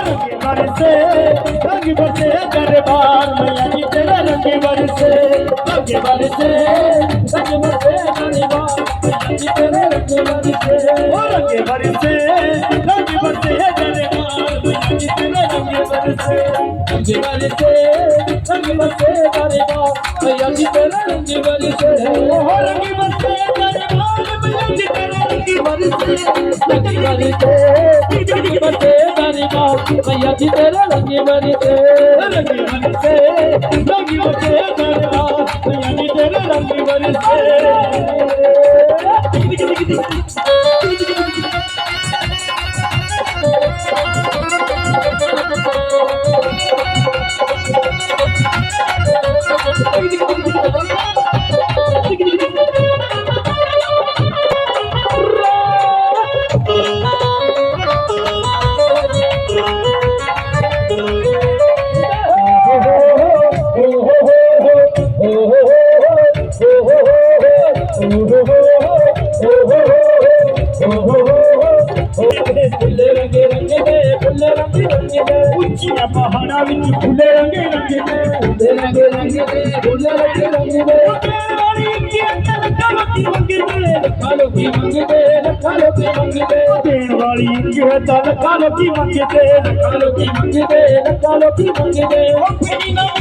बरसे रंग बरसे दरबार मैया जी तेरे रंग बरसे रंग बरसे रंग बरसे दरबार मैया जी तेरे रंग बरसे ओ रंग बरसे रंग बरसे दरबार मैया जी तेरे रंग बरसे रंग बरसे रंग बरसे दरबार मैया जी तेरे रंग बरसे ओ रंग बरसे दरबार मैया जी तेरे रंग बरसे रंग बरसे मैया जी तेरा रंग बरसे रंग बरसे रंग बरसे मैया जी तेरा रंग बरसे फुले रंगे रंगे दे फुले रंगे रंगे दे ऊंचिया पहाड़ा विच फुले रंगे रंगे दे फुले रंगे रंगे दे फुले रंगे रंगे दे वाली की लखालो की मंगे दे लखालो की मंगे दे लखालो की मंगे दे देन वाली की है ता लखालो की मंगे दे लखालो की मंगे दे लखालो की मंगे दे